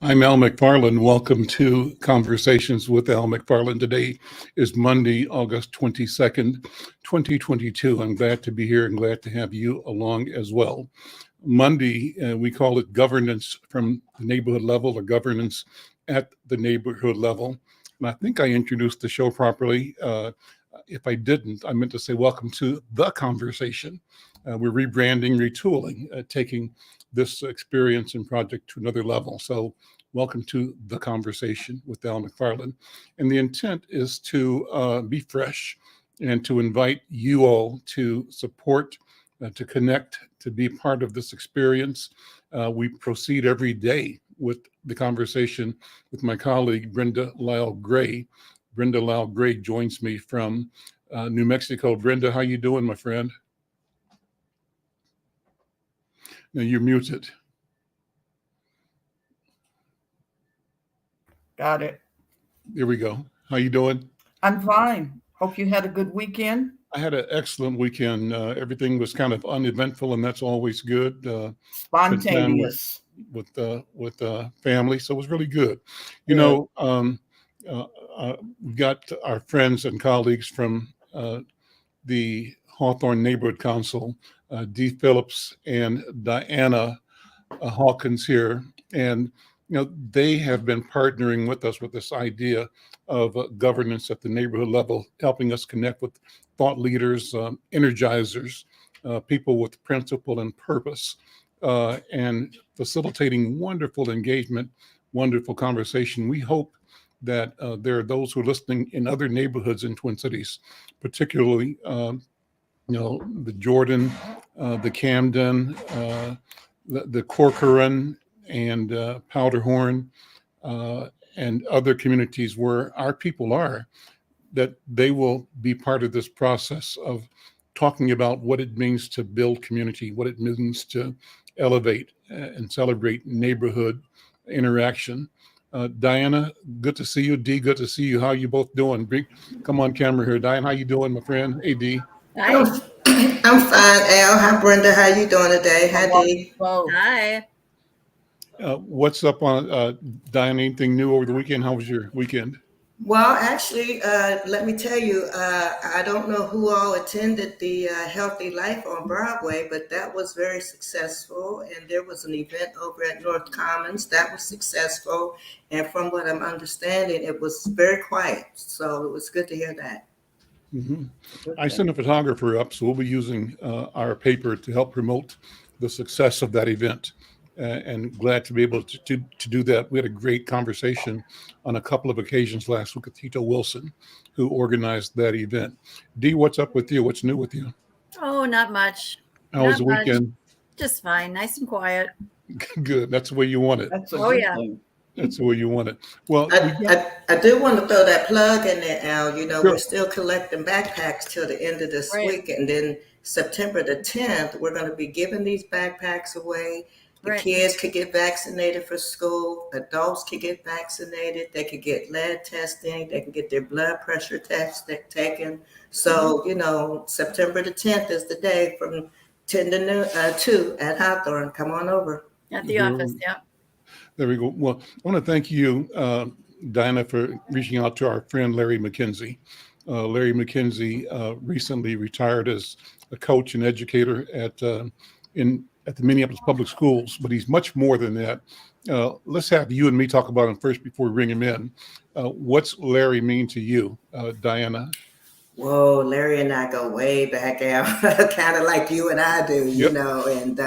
I'm Al McFarlane. Welcome to Conversations with Al McFarlane. Today is Monday, August 22nd, 2022. I'm glad to be here and glad to have you along as well. Monday, we call it governance from the neighborhood level or governance at the neighborhood level. And I think I introduced the show properly. If I didn't, I meant to say welcome to the conversation. We're rebranding, retooling, taking this experience and project to another level. So welcome to the conversation with Al McFarlane. And the intent is to be fresh and to invite you all to support, to connect, to be part of this experience. We proceed every day with the conversation with my colleague, Brenda Lyle-Gray. Brenda Lyle-Gray joins me from New Mexico. Brenda, how you doing, my friend? Now you're muted. Got it. There we go. How you doing? I'm fine. Hope you had a good weekend. I had an excellent weekend. Everything was kind of uneventful, and that's always good. Spontaneous. With family, so it was really good. You Good. know, we got our friends and colleagues from the Hawthorne Neighborhood Council, D. Phillipps and Diana Hawkins here, and they have been partnering with us with this idea of governance at the neighborhood level, helping us connect with thought leaders, energizers, people with principle and purpose, and facilitating wonderful engagement, wonderful conversation. We hope that there are those who are listening in other neighborhoods in Twin Cities, particularly the Jordan, the Camden, the Corcoran, and Powderhorn, and other communities where our people are, that they will be part of this process of talking about what it means to build community, what it means to elevate and celebrate neighborhood interaction. Diana, good to see you. Dee, good to see you. How you both doing? Come on camera here. Diana, how you doing, my friend? Hey, Dee. Hi. I'm fine, Al. Hi, Brenda. How you doing today? Hi, Dee. Hi. What's up on Diana? Anything new over the weekend? How was your weekend? Well, actually, let me tell you, I don't know who all attended the Healthy Life on Broadway, but that was very successful. And there was an event over at North Commons that was successful. And from what I'm understanding, it was very quiet. So it was good to hear that. Mm-hmm. I sent a photographer up, so we'll be using our paper to help promote the success of that event. And glad to be able to do that. We had a great conversation on a couple of occasions last week with Tito Wilson, who organized that event. Dee, what's up with you? What's new with you? Oh, not much. How was the weekend? Just fine. Nice and quiet. Good. That's the way you want it. That's a good thing. That's the way you want it. Well, I do want to throw that plug in there, Al. Sure. We're still collecting backpacks till the end of this week. And then September the 10th, we're going to be giving these backpacks away. The kids could get vaccinated for school. Adults could get vaccinated. They could get lead testing. They can get their blood pressure test taken. So, September the 10th is the day from 10 to 2 at Hawthorne. Come on over. At the office, yeah. There we go. Well, I want to thank you, Diana, for reaching out to our friend Larry McKenzie. Larry McKenzie recently retired as a coach and educator at the Minneapolis Public Schools, but he's much more than that. Let's have you and me talk about him first before we bring him in. What's Larry mean to you, Diana? Whoa, Larry and I go way back, Al, kind of like you and I do, and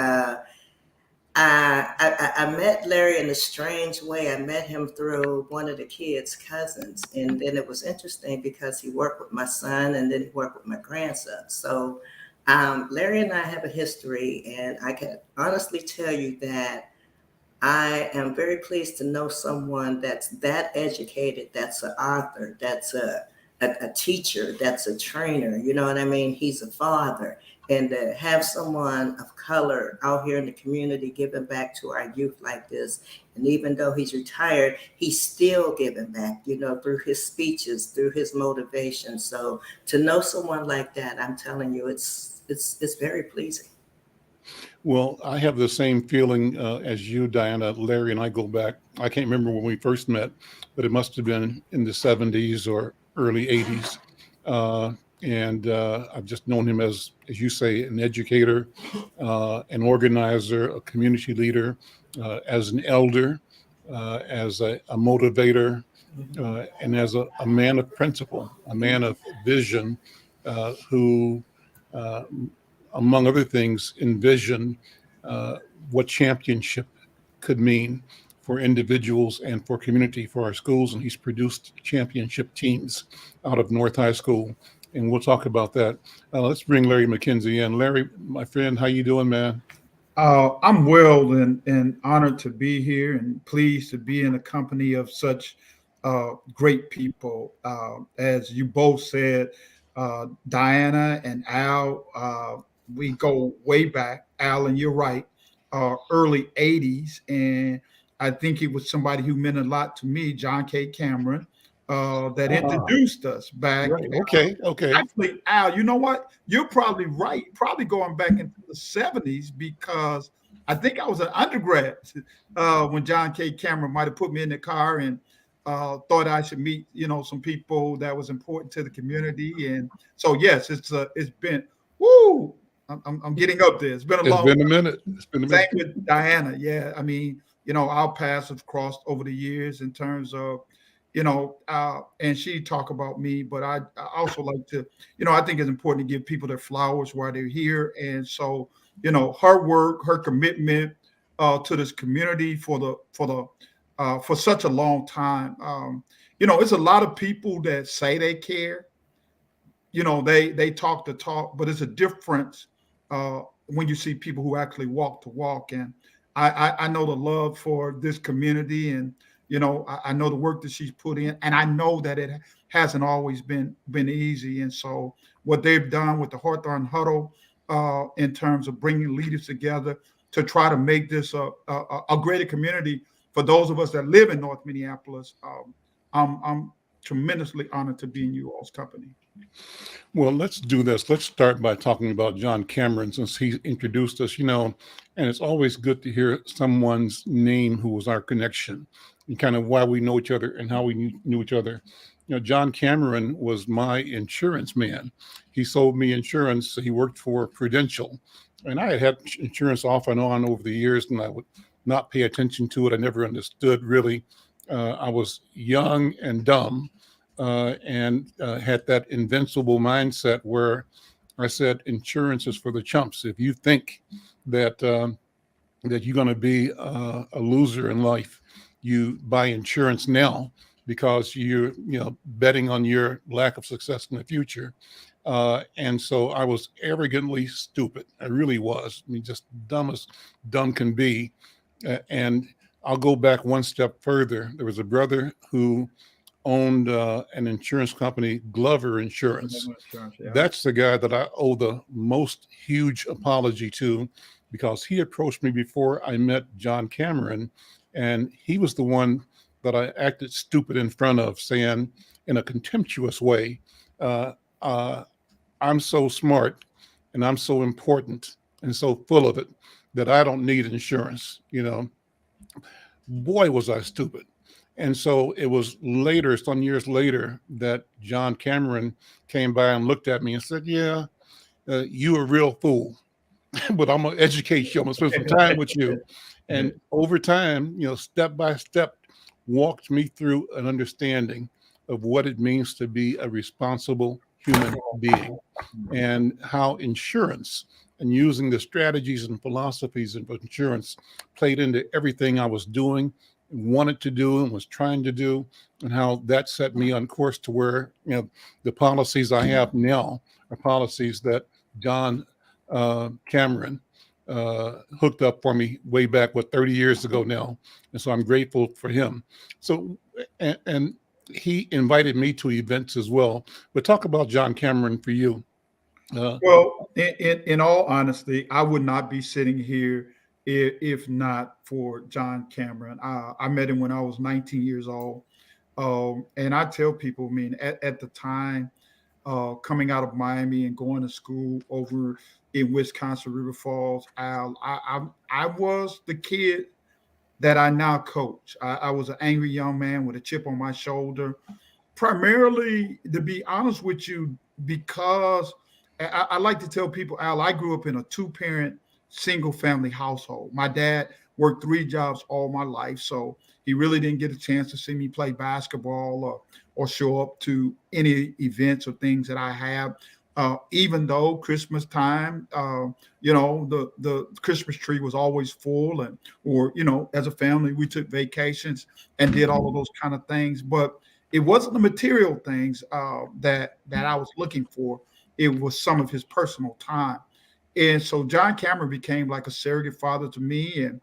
I met Larry in a strange way. I met him through one of the kids' cousins, and then it was interesting because he worked with my son and then he worked with my grandson. So Larry and I have a history, and I can honestly tell you that I am very pleased to know someone that's that educated, that's an author, that's a teacher, that's a trainer. You know what I mean? He's a father. And to have someone of color out here in the community giving back to our youth like this, and even though he's retired, he's still giving back, through his speeches, through his motivation. So to know someone like that, I'm telling you, it's very pleasing. Well, I have the same feeling as you, Diana. Larry and I go back. I can't remember when we first met, but it must have been in the 70s or early 80s. And I've just known him as you say, an educator, an organizer, a community leader, as an elder, as a motivator, and as a man of principle, a man of vision, who, among other things, envisioned what championship could mean for individuals and for community, for our schools. And he's produced championship teams out of North High School. And we'll talk about that. Let's bring Larry McKenzie in. Larry, my friend, how you doing, man? I'm well and honored to be here and pleased to be in the company of such great people. As you both said, Diana and Al, we go way back. Al, and you're right, early 80s. And I think he was somebody who meant a lot to me, John K. Cameron, that introduced us back. Right. Okay. Actually, Al, you know what? You're probably right. Probably going back into the 70s, because I think I was an undergrad when John K. Cameron might have put me in the car and thought I should meet, some people that was important to the community. And so, yes, it's been, woo, I'm getting up there. It's been a minute. It's been a minute. Same with Diana. Yeah. I mean, our paths have crossed over the years in terms of, and she talk about me, but I also like to, I think it's important to give people their flowers while they're here. And so, her work, her commitment to this community for such a long time. It's a lot of people that say they care. They talk the talk, but it's a difference when you see people who actually walk the walk. And I know the love for this community, and I know the work that she's put in, and I know that it hasn't always been easy. And so what they've done with the Hawthorne Huddle in terms of bringing leaders together to try to make this a greater community for those of us that live in North Minneapolis, I'm tremendously honored to be in you all's company. Well, let's do this. Let's start by talking about John Cameron, since he introduced us, and it's always good to hear someone's name who was our connection and kind of why we know each other and how we knew each other. John Cameron was my insurance man. He sold me insurance. He worked for Prudential, and I had insurance off and on over the years, and I would not pay attention to it. I never understood really. I was young and dumb. And had that invincible mindset where I said, insurance is for the chumps. If you think that that you're going to be a loser in life, you buy insurance now because you're betting on your lack of success in the future. And so I was arrogantly stupid. I really was. I mean, just dumb as dumb can be. And I'll go back one step further. There was a brother who owned an insurance company, Glover Insurance. Yeah. That's the guy that I owe the most huge apology to, because he approached me before I met John Cameron, and he was the one that I acted stupid in front of, saying in a contemptuous way, I'm so smart and I'm so important and so full of it that I don't need insurance. Boy, was I stupid. And so it was later, some years later, that John Cameron came by and looked at me and said, yeah, you a real fool, but I'm going to educate you. I'm going to spend some time with you. And over time, step by step, walked me through an understanding of what it means to be a responsible human being, and how insurance and using the strategies and philosophies of insurance played into everything I was doing, wanted to do, and was trying to do, and how that set me on course to where the policies I have now are policies that John Cameron hooked up for me way back 30 years ago now, and so I'm grateful for him. So and he invited me to events as well. But talk about John Cameron for you. Well, in all honesty, I would not be sitting here if not for John Cameron. I met him when I was 19 years old. And I tell people, I mean, at the time, coming out of Miami and going to school over in Wisconsin, River Falls, I was the kid that I now coach. I was an angry young man with a chip on my shoulder, primarily, to be honest with you, because I like to tell people, Al, I grew up in a two-parent, single-family household. My dad worked 3 jobs all my life, so he really didn't get a chance to see me play basketball or show up to any events or things that I have. Even though Christmas time, the Christmas tree was always full, or as a family, we took vacations and did all of those kind of things. But it wasn't the material things that I was looking for. It was some of his personal time. And so John Cameron became like a surrogate father to me, and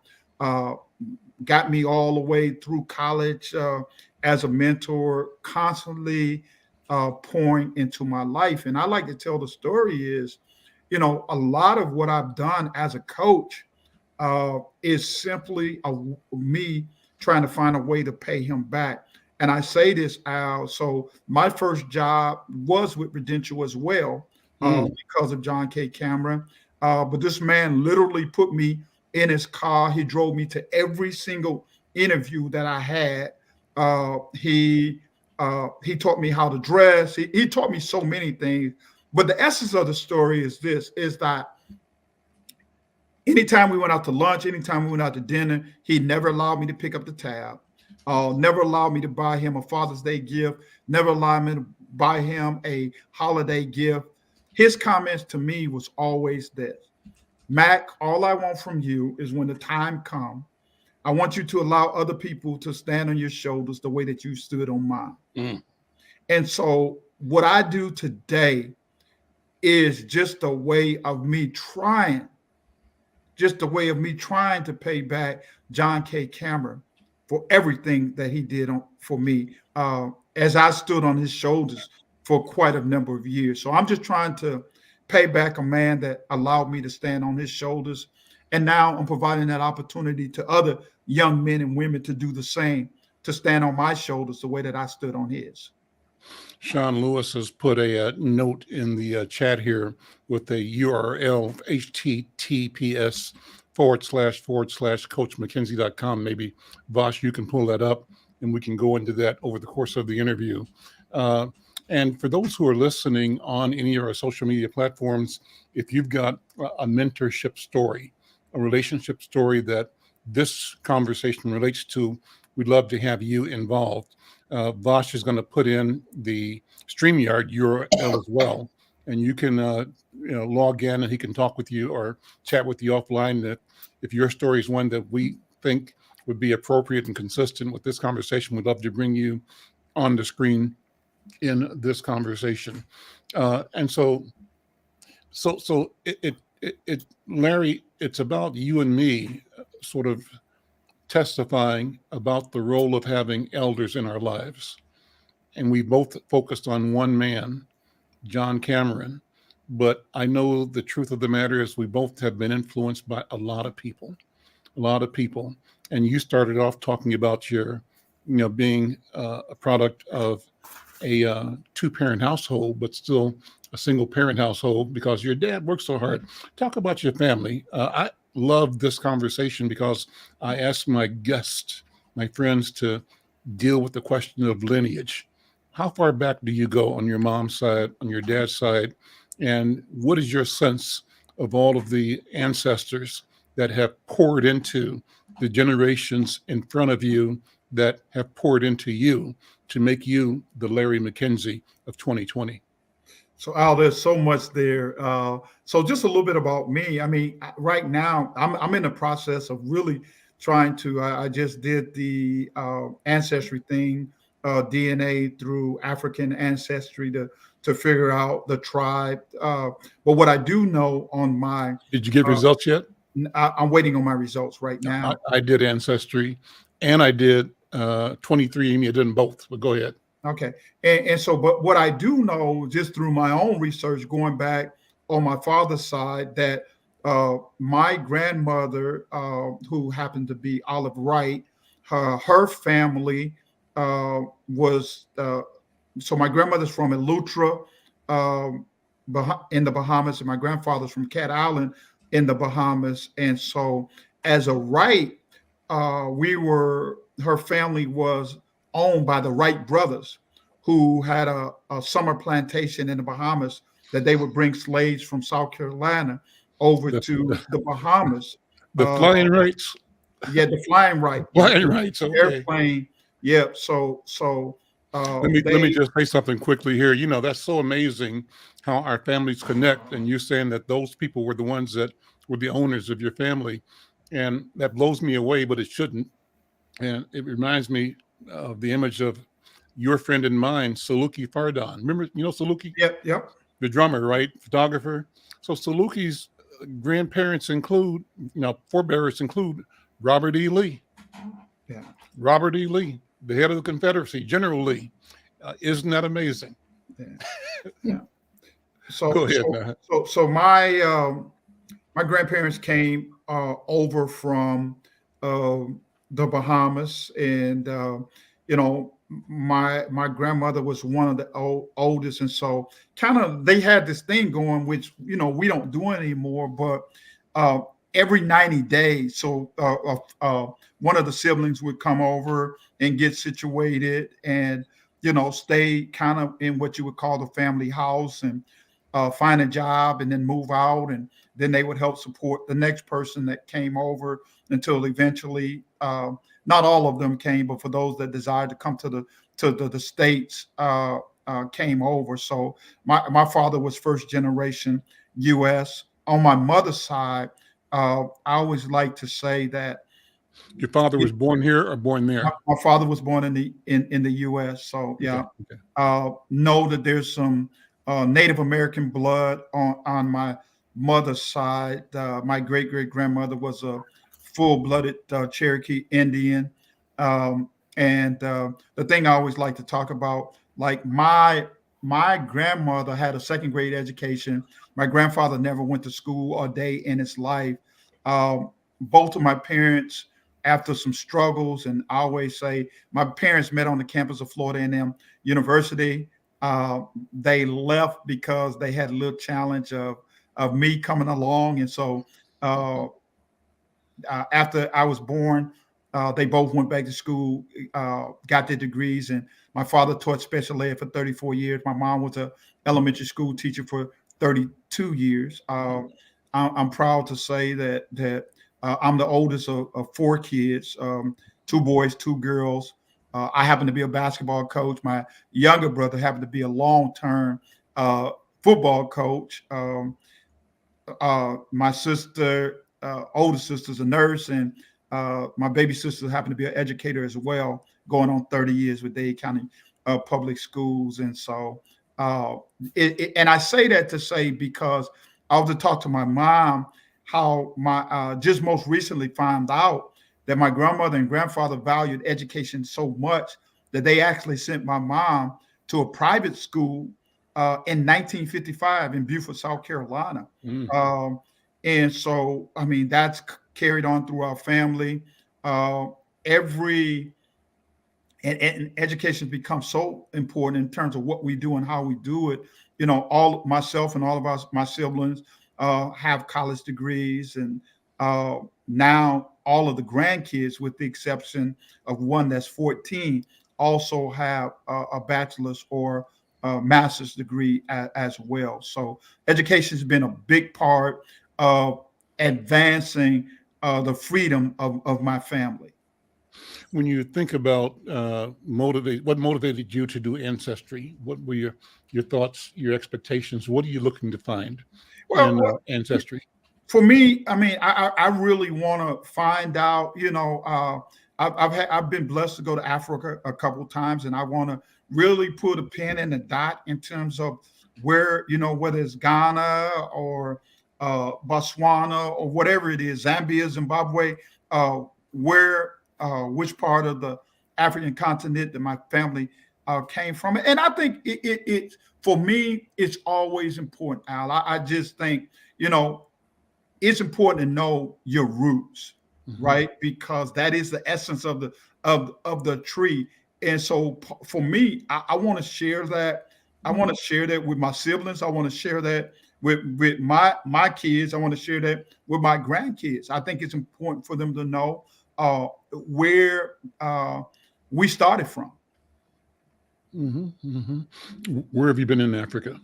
got me all the way through college as a mentor, constantly pouring into my life. And I like to tell the story is, a lot of what I've done as a coach is simply me trying to find a way to pay him back. And I say this, Al, so my first job was with Prudential as well, because of John K. Cameron. But this man literally put me in his car. He drove me to every single interview that I had. He taught me how to dress. He taught me so many things. But the essence of the story is this, is that anytime we went out to lunch, anytime we went out to dinner, he never allowed me to pick up the tab. Never allowed me to buy him a Father's Day gift. Never allowed me to buy him a holiday gift. His comments to me was always this: Mac, all I want from you is when the time comes, I want you to allow other people to stand on your shoulders the way that you stood on mine. And so what I do today is just a way of me trying to pay back John K. Cameron for everything that he did for me, as I stood on his shoulders for quite a number of years. So I'm just trying to pay back a man that allowed me to stand on his shoulders. And now I'm providing that opportunity to other young men and women to do the same, to stand on my shoulders the way that I stood on his. Sean Lewis has put a note in the chat here with a URL, https://coachmckenzie.com. Maybe, Vosh, you can pull that up and we can go into that over the course of the interview. And for those who are listening on any of our social media platforms, if you've got a mentorship story, a relationship story that this conversation relates to, we'd love to have you involved. Vosh is going to put in the StreamYard URL as well, and you can log in and he can talk with you or chat with you offline. That if your story is one that we think would be appropriate and consistent with this conversation, we'd love to bring you on the screen in this conversation. And so Larry, it's about you and me sort of testifying about the role of having elders in our lives. And we both focused on one man, John Cameron, but I know the truth of the matter is we both have been influenced by a lot of people. And you started off talking about your, being a product of a two-parent household, but still a single-parent household because your dad worked so hard. Talk about your family. I love this conversation because I ask my guests, my friends, to deal with the question of lineage. How far back do you go on your mom's side, on your dad's side? And what is your sense of all of the ancestors that have poured into the generations in front of you that have poured into you to make you the Larry McKenzie of 2020? So Al, there's so much there. So just a little bit about me. I mean, right now I'm in the process of really trying to. I just did the ancestry thing, DNA through African ancestry to figure out the tribe. But what I do know on my Did you get results yet? I'm waiting on my results right now. I did ancestry, and I did 23andMe. I did both. But go ahead. Okay. And so, but what I do know just through my own research, going back on my father's side that my grandmother, who happened to be Olive Wright, her family was so my grandmother's from Eleuthera in the Bahamas, and my grandfather's from Cat Island in the Bahamas. And so as a Wright, her family was owned by the Wright brothers, who had a summer plantation in the Bahamas that they would bring slaves from South Carolina over to the Bahamas. The flying rights. Yeah, the flying right. Flying rights. Okay. Airplane. Yeah. So let me just say something quickly here. You know, that's so amazing how our families connect. And you saying that those people were the ones that were the owners of your family. And that blows me away, but it shouldn't. And it reminds me of the image of your friend and mine, Saluki Fardon. Remember, you know Saluki? Yep. The drummer, right? Photographer. So Saluki's grandparents forebears include Robert E. Lee. Yeah. Robert E. Lee, the head of the Confederacy, General Lee. Isn't that amazing? Yeah. So go ahead. So my grandparents came over from the Bahamas, and my grandmother was one of the oldest, and so kind of they had this thing going, which we don't do anymore, but every 90 days, so one of the siblings would come over and get situated, and stay kind of in what you would call the family house, and find a job, and then move out, and then they would help support the next person that came over until eventually, not all of them came, but for those that desired to come to the States, came over. So my father was first generation U.S. On my mother's side, I always like to say that your father was born here or born there? My father was born in the U.S. So yeah, okay. Know that there's some Native American blood on my mother's side. My great grandmother was a full-blooded Cherokee Indian, and the thing I always like to talk about, like my grandmother had a second grade education. My grandfather never went to school a day in his life. Both of my parents, after some struggles, and I always say my parents met on the campus of Florida A&M University. They left because they had a little challenge of me coming along, and so after I was born, they both went back to school, got their degrees, and my father taught special ed for 34 years. My mom was an elementary school teacher for 32 years. I'm proud to say that I'm the oldest of 4 kids, 2 boys, 2 girls. I happen to be a basketball coach. My younger brother happened to be a long-term football coach. My sister, older sister's a nurse, and my baby sister happened to be an educator as well, going on 30 years with Dade County Public Schools. And so, and I say that to say, because I was to talk to my mom, how my just most recently found out that my grandmother and grandfather valued education so much that they actually sent my mom to a private school in 1955 in Beaufort, South Carolina. And so, I mean, that's carried on through our family. And education becomes so important in terms of what we do and how we do it. All myself and all of my siblings have college degrees, and now all of the grandkids, with the exception of one that's 14, also have a bachelor's or a master's degree as well. So education has been a big part of advancing the freedom of my family. When you think about what motivated you to do Ancestry? What were your thoughts, your expectations? What are you looking to find in Ancestry? For me, I mean, I really want to find out. I've been blessed to go to Africa a couple of times, and I want to really put a pin in the dot in terms of where, whether it's Ghana or Botswana or whatever it is, Zambia, Zimbabwe, which part of the African continent that my family came from. And I think it for me, it's always important, Al. I just think, it's important to know your roots, right? Because that is the essence of the tree. And so for me, I want to share that. I want to share that with my siblings. I want to share that with my kids. I want to share that with my grandkids. I think it's important for them to know where we started from. Where have you been in Africa?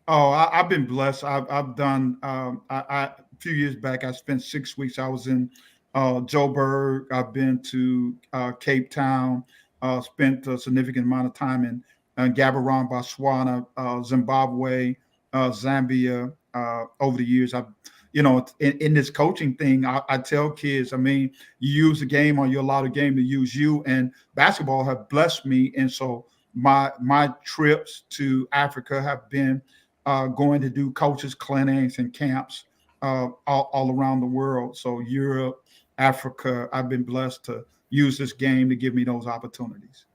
Oh, I've been blessed. I've done. A few years back, I spent 6 weeks. I was in Joburg. I've been to Cape Town. Spent a significant amount of time in Gaborone, Botswana, Zimbabwe, Zambia. Over the years, I've, in this coaching thing, I tell kids, I mean, you use the game or you allow the game to use you. And basketball have blessed me, and so my trips to Africa have been going to do coaches clinics and camps all around the world. So Europe, Africa, I've been blessed to use this game to give me those opportunities.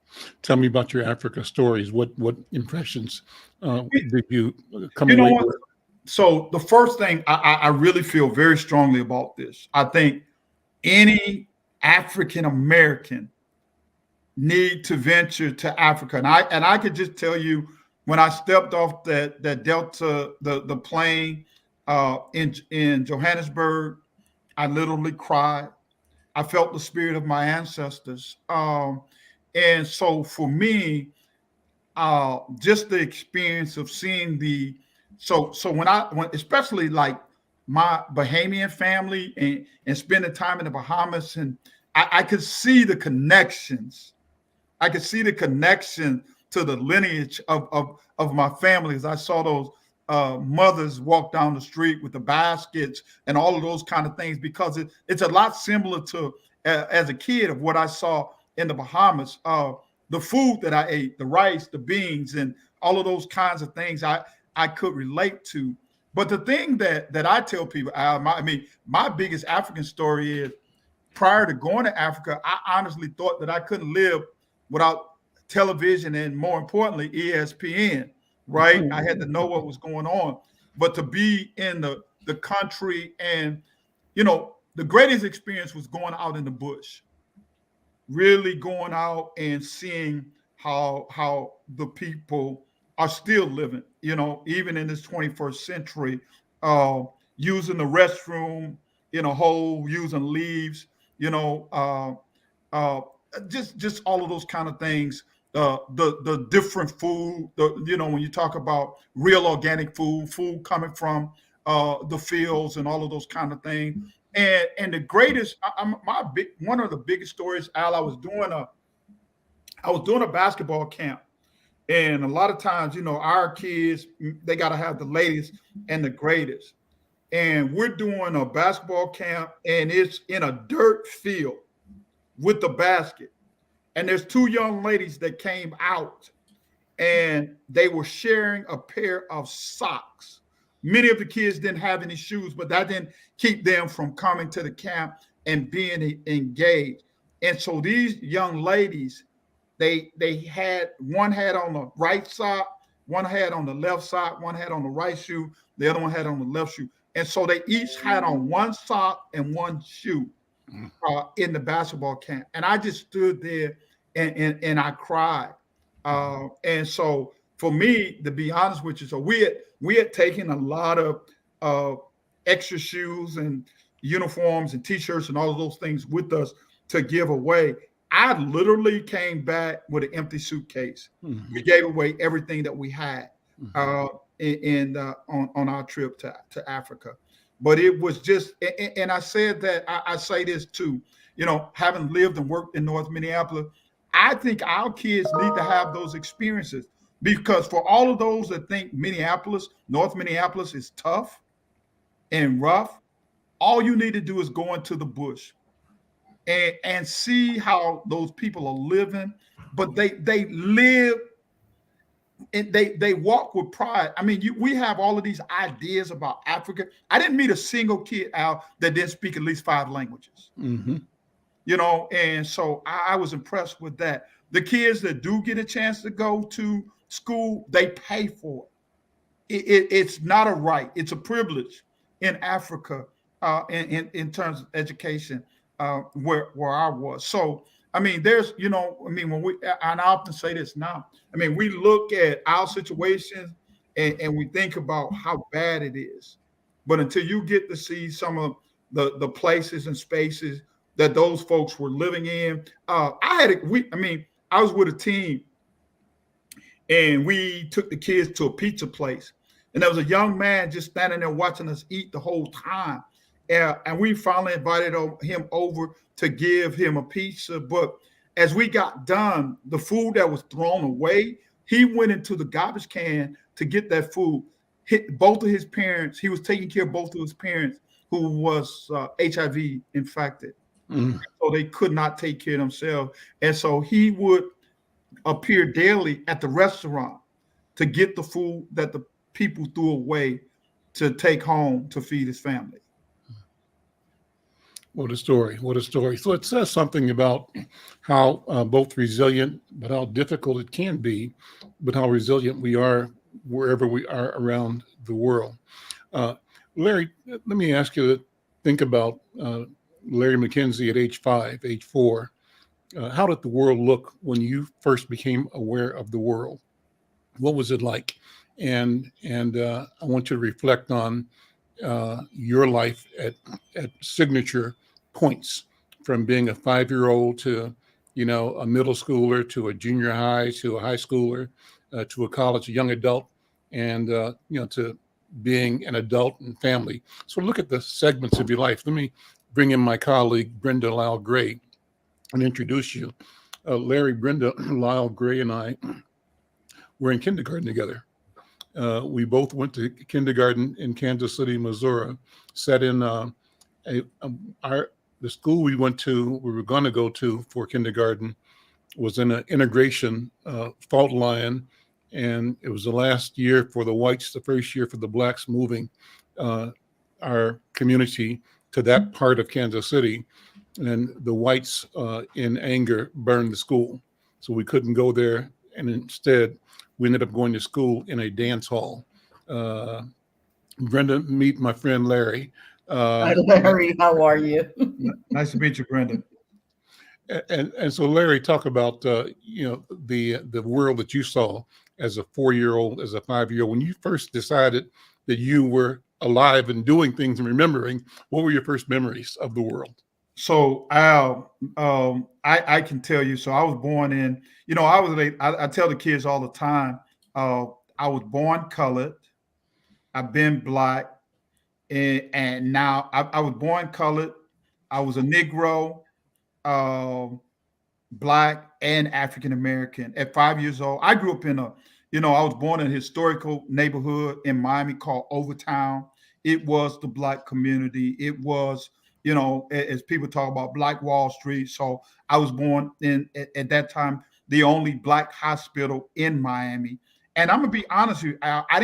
Tell me about your Africa stories. What impressions did you come away with? So the first thing, I really feel very strongly about this. I think any African American need to venture to Africa. And I could just tell you, when I stepped off that Delta, the plane in Johannesburg, I literally cried. I felt the spirit of my ancestors. And so for me, just the experience of seeing so when especially like my Bahamian family and spending time in the Bahamas, and I could see the connections. I could see the connection to the lineage of my family as I saw those mothers walk down the street with the baskets and all of those kind of things, because it's a lot similar to as a kid of what I saw in the Bahamas. The food that I ate, the rice, the beans, and all of those kinds of things I could relate to. But the thing that I tell people, my biggest African story is, prior to going to Africa, I honestly thought that I couldn't live without television and, more importantly, ESPN, right? I had to know what was going on. But to be in the country, and, the greatest experience was going out in the bush, really going out and seeing how the people are still living, even in this 21st century, using the restroom in a hole, using leaves, just all of those kind of things. The different food, when you talk about real organic food coming from the fields and all of those kind of things. And the greatest, one of the biggest stories, Al, I was doing a basketball camp. And a lot of times, our kids, they got to have the latest and the greatest. And we're doing a basketball camp, and it's in a dirt field with the basket. And there's two young ladies that came out, and they were sharing a pair of socks. Many of the kids didn't have any shoes, but that didn't keep them from coming to the camp and being engaged. And so these young ladies, they had, one had on the right sock, one had on the left sock, one had on the right shoe, the other one had on the left shoe. And so they each had on one sock and one shoe in the basketball camp. And I just stood there and I cried. And so for me, to be honest with you, so we had taken a lot of extra shoes and uniforms and T-shirts and all of those things with us to give away. I literally came back with an empty suitcase. We gave away everything that we had on our trip to Africa. But it was just, and I said that, I say this too, having lived and worked in North Minneapolis, I think our kids need to have those experiences, because for all of those that think North Minneapolis is tough and rough, all you need to do is go into the bush and see how those people are living. But they live and they walk with pride. I mean, we have all of these ideas about Africa. I didn't meet a single kid out that didn't speak at least 5 languages. And so I was impressed with that. The kids that do get a chance to go to school, they pay for it. it's not a right. It's a privilege in Africa in terms of education where I was. So, I mean, there's, you know, I mean, and I often say this now, I mean, we look at our situations and we think about how bad it is. But until you get to see some of the places and spaces that those folks were living in, I was with a team and we took the kids to a pizza place. And there was a young man just standing there watching us eat the whole time. And we finally invited him over to give him a pizza. But as we got done, the food that was thrown away, he went into the garbage can to get that food. Hit both of his parents. He was taking care of both of his parents who was HIV infected. So they could not take care of themselves. And so he would appear daily at the restaurant to get the food that the people threw away to take home to feed his family. What a story. What a story. So it says something about how both resilient, but how difficult it can be, but how resilient we are wherever we are around the world. Larry, let me ask you to think about Larry McKenzie at age 5, age 4. How did the world look when you first became aware of the world? What was it like? And I want you to reflect on your life at signature points, from being a 5-year-old to, you know, a middle schooler, to a junior high, to a high schooler, to a college, a young adult, and you know, to being an adult and family. So look at the segments of your life. Let me bring in my colleague Brenda Lyle-Gray and introduce you. Larry, Brenda, Lyle-Gray, and I were in kindergarten together. We both went to kindergarten in Kansas City, Missouri. Sat in the school we were going to go to for kindergarten was in an integration fault line, and it was the last year for the whites, the first year for the blacks moving our community to that part of Kansas City, and the whites in anger burned the school, so we couldn't go there, and instead we ended up going to school in a dance hall. Brenda, meet my friend Larry. Hi, Larry, how are you? Nice to meet you, Brenda. And so, Larry, talk about you know, the world that you saw as a 4-year-old, as a 5-year-old, when you first decided that you were alive and doing things and remembering. What were your first memories of the world? So, Al, I can tell you. So, I was born in. You know, I tell the kids all the time. I was born colored. I've been black. And now I was born colored. I was a Negro, black, and African American. At 5 years old, I grew up in I was born in a historical neighborhood in Miami called Overtown. It was the black community. It was, you know, as people talk about Black Wall Street. So I was born in, at that time, the only black hospital in Miami. And I'm gonna be honest with you, Al, I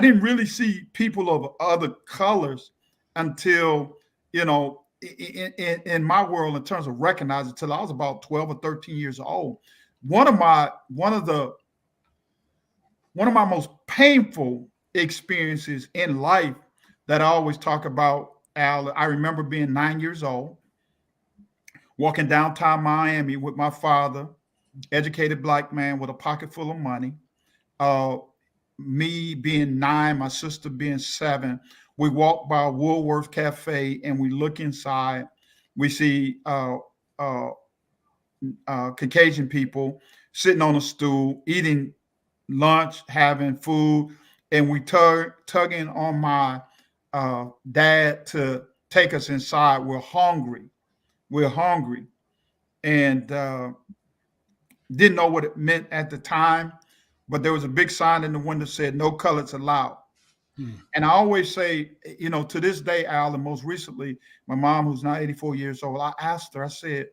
didn't really see people of other colors until, you know, in my world, in terms of recognizing, until I was about 12 or 13 years old. One of my most painful experiences in life that I always talk about, Al, I remember being 9 years old, walking downtown Miami with my father, educated black man with a pocket full of money. Me being 9, my sister being 7, we walk by Woolworth Cafe and we look inside. We see Caucasian people sitting on a stool, eating lunch, having food, and we tugging on my dad to take us inside. We're hungry, and didn't know what it meant at the time. But there was a big sign in the window that said, "No colors allowed." And I always say, you know, to this day, Al, and most recently, my mom, who's now 84 years old, I asked her, I said,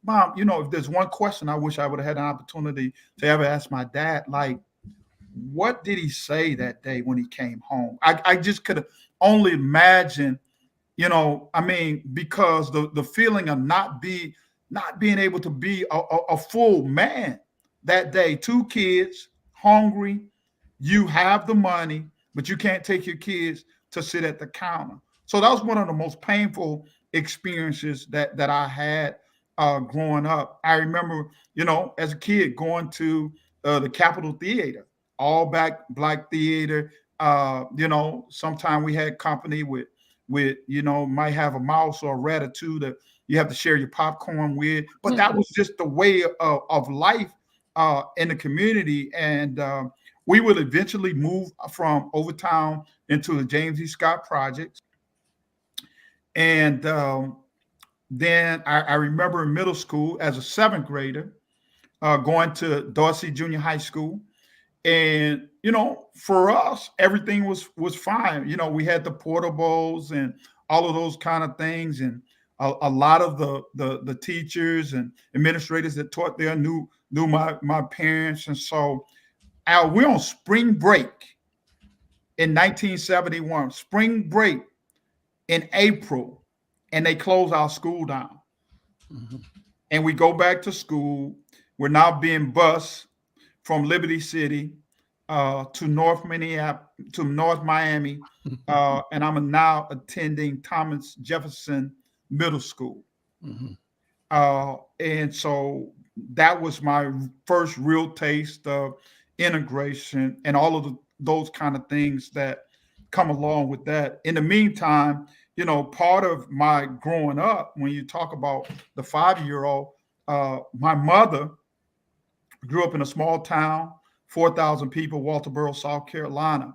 "Mom, you know, if there's one question I wish I would have had an opportunity to ever ask my dad, like, what did he say that day when he came home?" I just could only imagine, you know, I mean, because the feeling of not being able to be a full man that day, 2 kids, hungry, you have the money, but you can't take your kids to sit at the counter. So that was one of the most painful experiences that I had growing up. I remember, as a kid going to the Capitol Theater, all black theater. Sometime we had company with might have a mouse or a rat or two that you have to share your popcorn with. But that was just the way of life in the community. And we would eventually move from Overtown into the James E. Scott projects. And then I remember in middle school as a 7th grader going to Dorsey Junior High School. And, for us, everything was fine. We had the portables and all of those kind of things. And a lot of the teachers and administrators that taught there knew my parents. And so we're on spring break in 1971, spring break in April, and they close our school down. Mm-hmm. And we go back to school. We're now being bused from Liberty City to North Minneapolis, to North Miami, and I'm now attending Thomas Jefferson Middle School. Mm-hmm. And so that was my first real taste of integration and all of those kind of things that come along with that. In the meantime, part of my growing up, when you talk about the 5-year-old, my mother grew up in a small town, 4,000 people, Walterboro, South Carolina.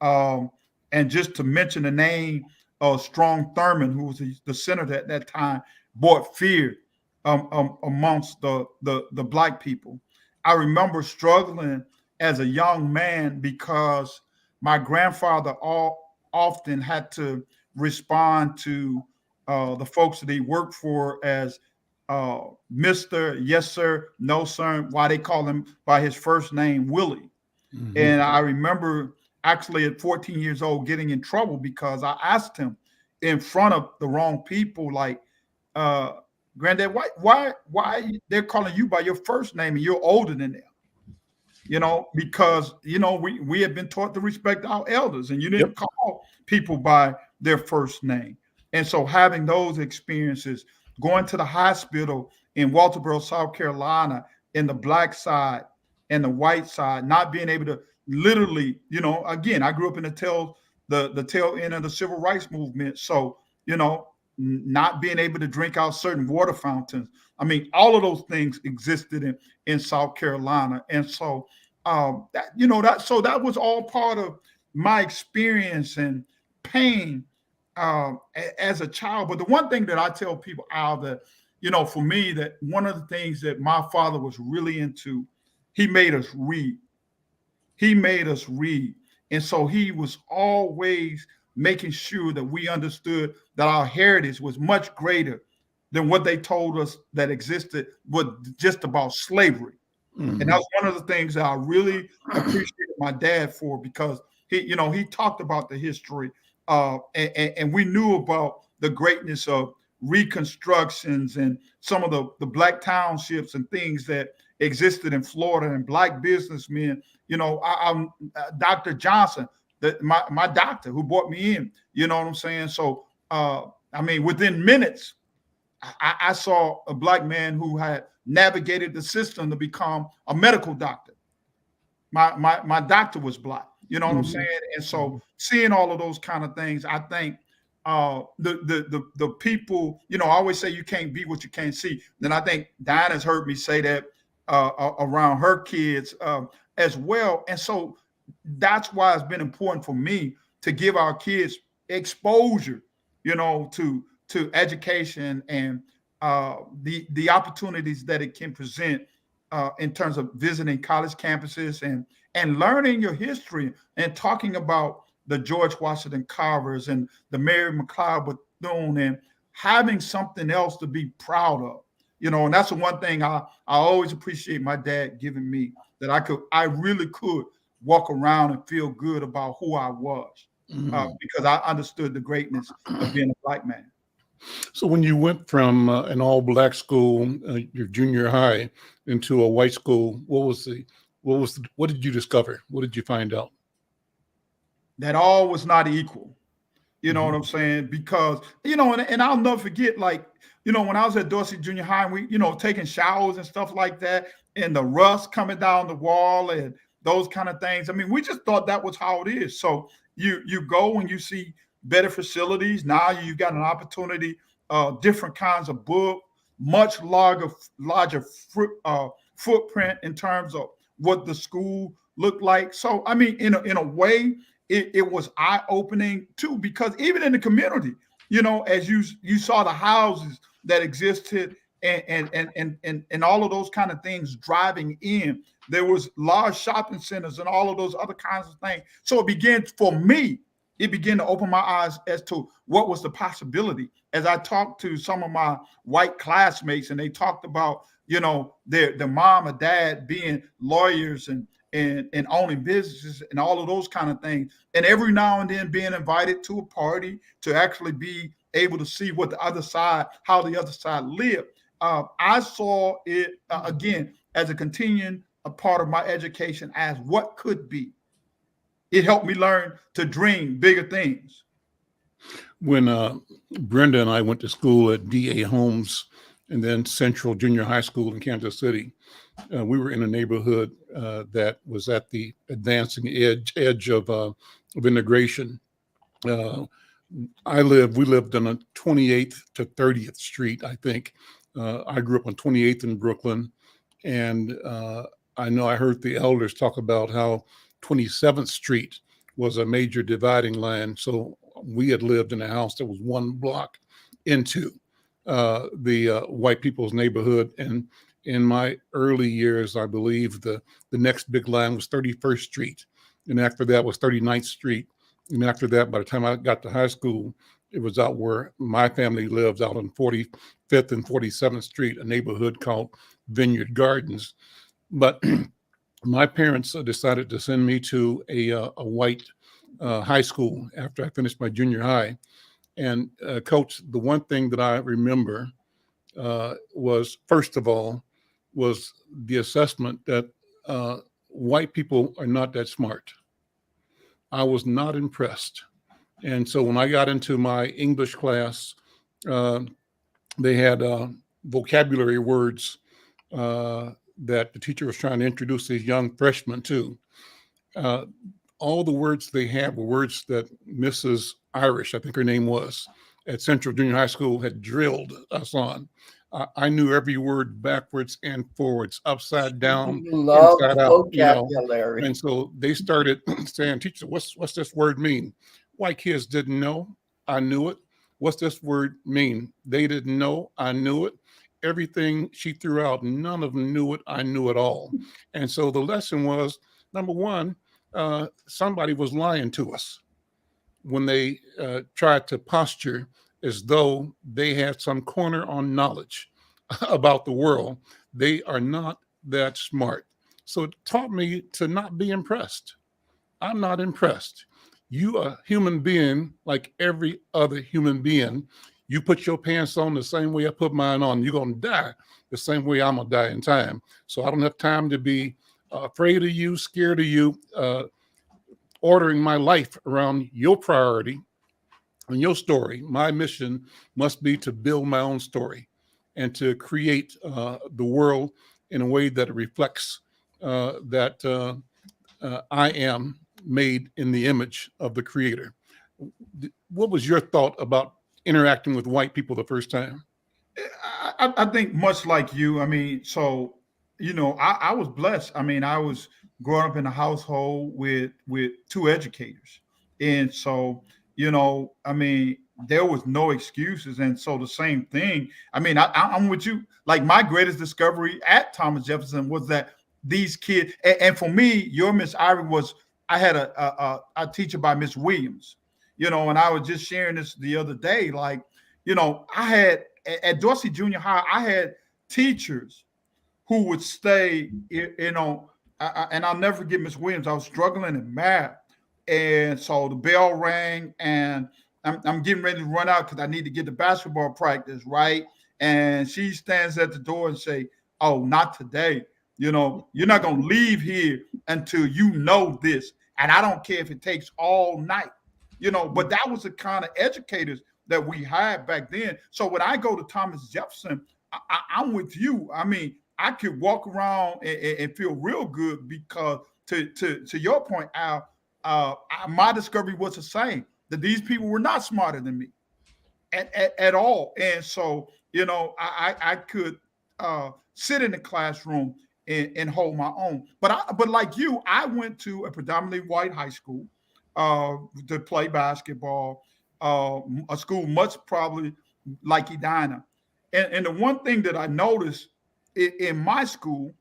And just to mention the name of Strong Thurman, who was the senator at that time, brought fear amongst the Black people. I remember struggling as a young man because my grandfather often had to respond to the folks that he worked for as Mr. Yes, sir, no, sir, why they call him by his first name, Willie. Mm-hmm. And I remember actually at 14 years old getting in trouble because I asked him in front of the wrong people, like, Granddad, why they're calling you by your first name and you're older than them? Because, we had been taught to respect our elders, and you didn't call people by their first name. And so having those experiences, going to the hospital in Walterboro, South Carolina, in the Black side and the white side, not being able to literally, again, I grew up in the tail end of the civil rights movement. So, not being able to drink out certain water fountains. I mean, all of those things existed in South Carolina. And so, that was all part of my experience and pain as a child. But the one thing that I tell people, Al, that, for me, that one of the things that my father was really into, he made us read. He made us read. And so he was always making sure that we understood that our heritage was much greater than what they told us that existed, was just about slavery. Mm-hmm. And that's one of the things that I really appreciated my dad for, because he talked about the history and we knew about the greatness of reconstructions and some of the Black townships and things that existed in Florida, and Black businessmen. I'm Dr. Johnson, my doctor who brought me in, you know what I'm saying? So, within minutes, I saw a Black man who had navigated the system to become a medical doctor. My doctor was Black, you know what I'm saying? And so seeing all of those kind of things, I think the people, I always say you can't be what you can't see. Then I think Diana's heard me say that around her kids as well. And so that's why it's been important for me to give our kids exposure, to education and the opportunities that it can present in terms of visiting college campuses and learning your history and talking about the George Washington Carvers and the Mary McLeod Bethune, and having something else to be proud of. And that's the one thing I always appreciate my dad giving me, that I really could walk around and feel good about who I was, because I understood the greatness of being a Black man. So when you went from an all-Black school, your junior high, into a white school, what did you discover? What did you find out? that all was not equal. You know what I'm saying? Because, and I'll never forget, like, when I was at Dorsey Junior High, and we, taking showers and stuff like that, and the rust coming down the wall and those kind of things. I mean, we just thought that was how it is. So you go and you see better facilities. Now you got an opportunity, different kinds of book, much larger footprint in terms of what the school looked like. So, I mean, in a way, it was eye-opening too, because even in the community, as you saw the houses that existed and all of those kind of things driving in, there was large shopping centers and all of those other kinds of things. So it began to open my eyes as to what was the possibility. As I talked to some of my white classmates, and they talked about, their mom or dad being lawyers and owning businesses and all of those kind of things. And every now and then being invited to a party to actually be able to see how the other side lived. I saw it, again, as a part of my education as what could be. It helped me learn to dream bigger things. When Brenda and I went to school at D.A. Holmes and then Central Junior High School in Kansas City, we were in a neighborhood that was at the advancing edge of integration. We lived on a 28th to 30th Street, I think. I grew up on 28th in Brooklyn, and I know I heard the elders talk about how 27th Street was a major dividing line. So we had lived in a house that was one block into the white people's neighborhood. And in my early years, I believe the next big line was 31st Street. And after that was 39th Street. And after that, by the time I got to high school, it was out where my family lived, out on 45th and 47th Street, a neighborhood called Vineyard Gardens. But my parents decided to send me to a white high school after I finished my junior high. And Coach, the one thing that I remember was, first of all, was the assessment that white people are not that smart. I was not impressed. And so when I got into my English class, they had vocabulary words that the teacher was trying to introduce these young freshmen to. All the words they had were words that Mrs. Irish, I think her name was, at Central Junior High School had drilled us on. I knew every word backwards and forwards, upside down, inside out. Vocabulary. And so they started saying, "Teacher, what's this word mean?" White kids didn't know. I knew it. What's this word mean? They didn't know. I knew it. Everything she threw out, none of them knew it. I knew it all. And so the lesson was, number one, somebody was lying to us when they tried to posture as though they had some corner on knowledge about the world. They are not that smart. So it taught me to not be impressed. I'm not impressed. You are a human being like every other human being. You put your pants on the same way I put mine on. You're going to die the same way I'm going to die in time. So I don't have time to be afraid of you, scared of you, ordering my life around your priority and your story. My mission must be to build my own story and to create the world in a way that reflects that I am made in the image of the Creator. What was your thought about interacting with white people the first time? I think much like you. I mean, so, I was blessed. I mean, I was growing up in a household with two educators. And so, I mean, there was no excuses. And so the same thing, I mean, I'm with you. Like, my greatest discovery at Thomas Jefferson was that these kids, and for me, your Miss Ivy I had a teacher by Miss Williams, and I was just sharing this the other day. Like, I had at Dorsey Junior High, I had teachers who would stay, and I'll never forget Miss Williams. I was struggling in math. And so the bell rang, and I'm getting ready to run out because I need to get to basketball practice, right? And she stands at the door and say, "Oh, not today. You're not going to leave here until you know this." And I don't care if it takes all night, but that was the kind of educators that we had back then. So when I go to Thomas Jefferson, I'm with you. I mean, I could walk around and feel real good because to your point, Al, my discovery was the same, that these people were not smarter than me at all. And so, I could sit in the classroom and hold my own. But like you, I went to a predominantly white high school to play basketball, a school much probably like Edina. And the one thing that I noticed in my school,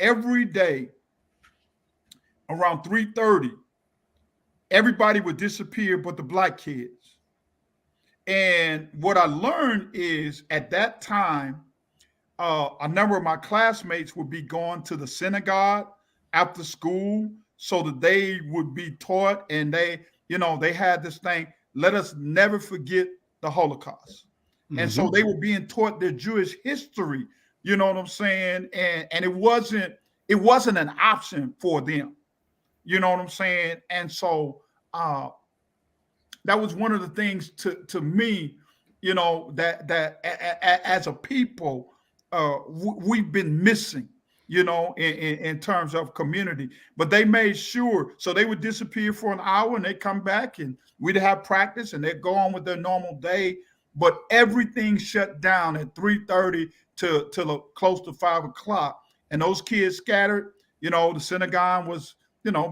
every day around 3:30, everybody would disappear but the black kids. And what I learned is at that time, a number of my classmates would be going to the synagogue after school so that they would be taught, and they had this thing, let us never forget the Holocaust. And so they were being taught their Jewish history, you know what I'm saying? And it wasn't an option for them. You know what I'm saying? And so that was one of the things to me, that as a people, we've been missing, in terms of community. But they made sure, so they would disappear for an hour and they'd come back and we'd have practice and they'd go on with their normal day. But everything shut down at 3:30 to close to 5 o'clock. And those kids scattered, the synagogue was,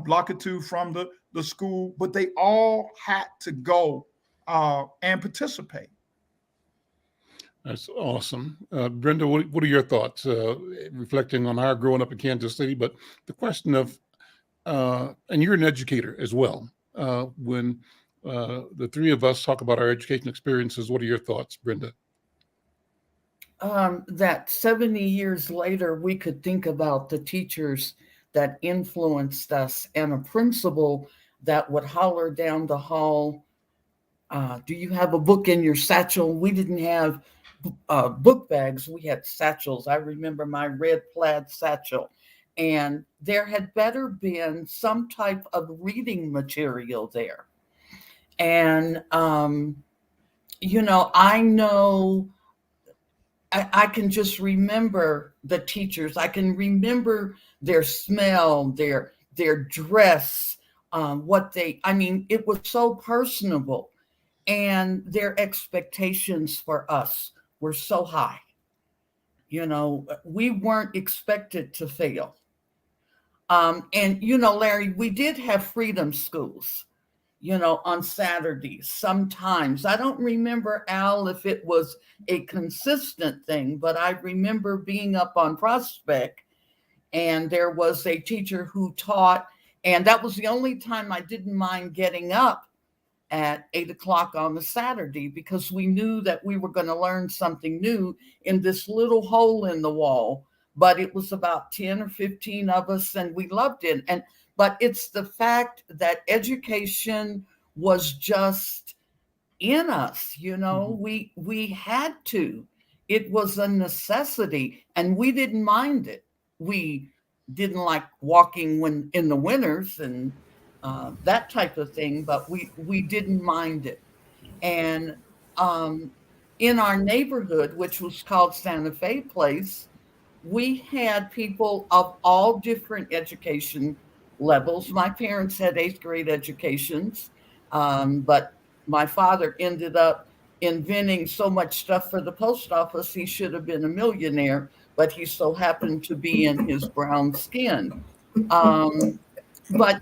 block or two from the school, but they all had to go and participate. That's awesome. Brenda, what are your thoughts, reflecting on our growing up in Kansas City, but the question of, and you're an educator as well, when the three of us talk about our education experiences, what are your thoughts, Brenda? That 70 years later, we could think about the teachers that influenced us and a principal that would holler down the hall, do you have a book in your satchel? We didn't have book bags. We had satchels. I remember my red plaid satchel. And there had better been some type of reading material there. And, I know I can just remember the teachers. I can remember their smell, their dress, it was so personable. And their expectations for us were so high. We weren't expected to fail. Larry, we did have freedom schools, on Saturdays sometimes. I don't remember, Al, if it was a consistent thing, but I remember being up on Prospect and there was a teacher who taught, and that was the only time I didn't mind getting up at 8 o'clock on the Saturday, because we knew that we were going to learn something new in this little hole in the wall. But it was about 10 or 15 of us and we loved it. But it's the fact that education was just in us, we had to. It was a necessity and we didn't mind it. We didn't like walking when in the winters and that type of thing, but we didn't mind it. And in our neighborhood, which was called Santa Fe Place, we had people of all different education levels. My parents had 8th grade educations, but my father ended up inventing so much stuff for the post office, he should have been a millionaire, but he so happened to be in his brown skin. But,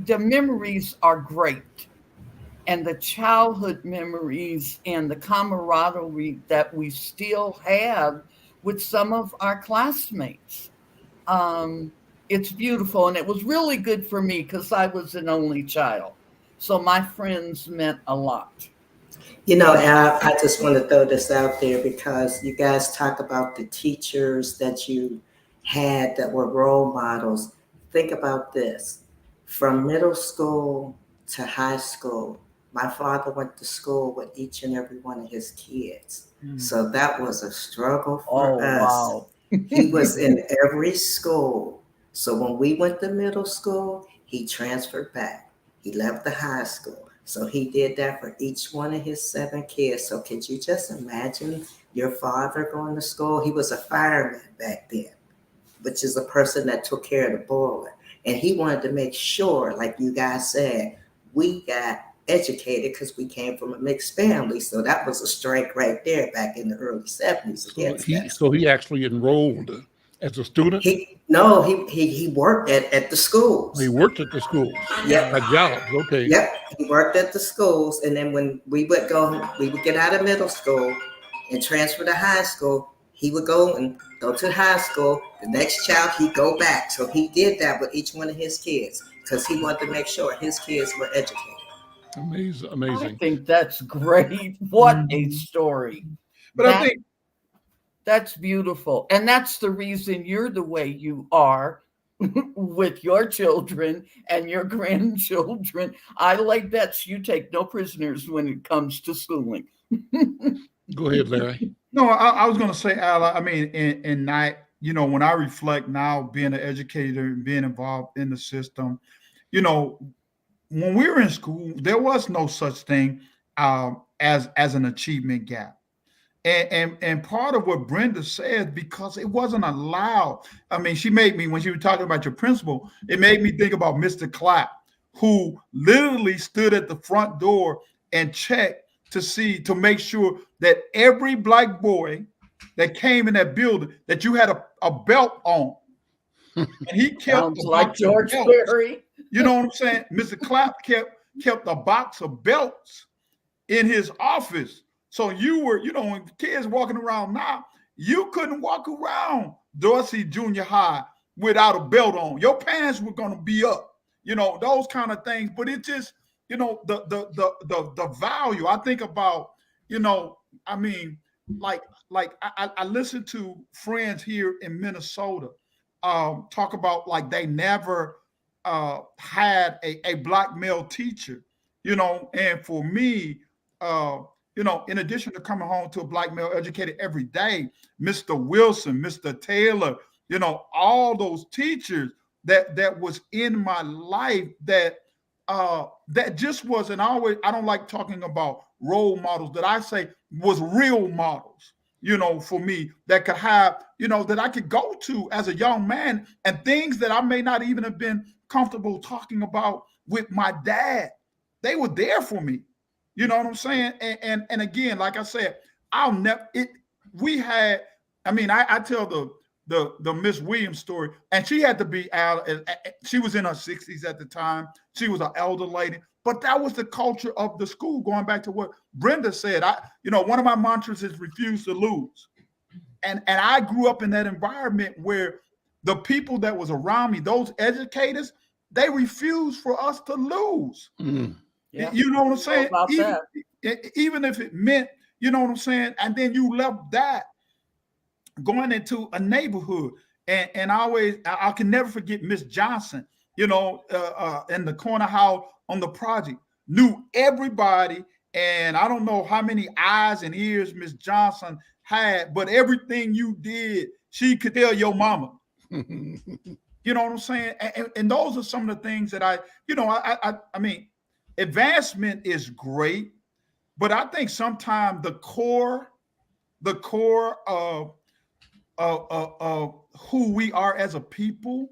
the memories are great. And the childhood memories and the camaraderie that we still have with some of our classmates. It's beautiful. And it was really good for me because I was an only child. So my friends meant a lot. Al, I just want to throw this out there because you guys talk about the teachers that you had that were role models. Think about this. From middle school to high school, my father went to school with each and every one of his kids. So that was a struggle for us. Wow. He was in every school. So when we went to middle school, he transferred back. He left the high school. So he did that for each one of his 7 kids. So could you just imagine your father going to school? He was a fireman back then, which is a person that took care of the boiler. And he wanted to make sure, like you guys said, we got educated because we came from a mixed family. So that was a strike right there back in the early 70s against that. So he actually enrolled as a student? He worked at the schools. He worked at the schools. Yep. At jobs, okay. Yep. He worked at the schools. And then when we would get out of middle school and transfer to high school, he would go to high school. The next child, he'd go back. So he did that with each one of his kids because he wanted to make sure his kids were educated. Amazing. I think that's great. What a story. But I think that's beautiful. And that's the reason you're the way you are with your children and your grandchildren. I lay bets you take no prisoners when it comes to schooling. Go ahead, Larry. No, I was going to say, Al, I mean, in night, you know, when I reflect now being an educator and being involved in the system, you know, when we were in school, there was no such thing as an achievement gap. And part of what Brenda said, because it wasn't allowed. I mean, she made me, when she was talking about your principal, it made me think about Mr. Clapp, who literally stood at the front door and checked to make sure that every black boy that came in that building, that you had a belt on. And he kept Sounds like George Berry. You know what I'm saying? Mr. Clapp kept a box of belts in his office. So you were, you know, when kids walking around now, you couldn't walk around Dorsey Junior High without a belt on. Your pants were going to be up, you know, those kind of things. But it just, you know, the value. I think about, you know, I mean, like I listen to friends here in Minnesota talk about like they never had a black male teacher, you know, and for me, you know, in addition to coming home to a black male educated every day, Mr. Wilson, Mr. Taylor, you know, all those teachers that was in my life that just was, and I don't like talking about role models, that I say was real models, you know, for me, that could have, you know, that I could go to as a young man, and things that I may not even have been comfortable talking about with my dad. They were there for me. You know what I'm saying? And again, like I said, I'll never, we had, I mean, I tell the Miss Williams story, and she had to be out, she was in her 60s at the time. She was an elder lady, but that was the culture of the school. Going back to what Brenda said, you know, one of my mantras is refuse to lose. And I grew up in that environment where the people that was around me, those educators, they refused for us to lose. Mm. Yeah. You know what I'm saying? About Even if it meant, you know what I'm saying? And then you left that going into a neighborhood. And I can never forget Miss Johnson, you know, in the corner house on the project, knew everybody. And I don't know how many eyes and ears Miss Johnson had, but everything you did, she could tell your mama. You know what I'm saying? And those are some of the things that I mean, advancement is great, but I think sometimes the core of who we are as a people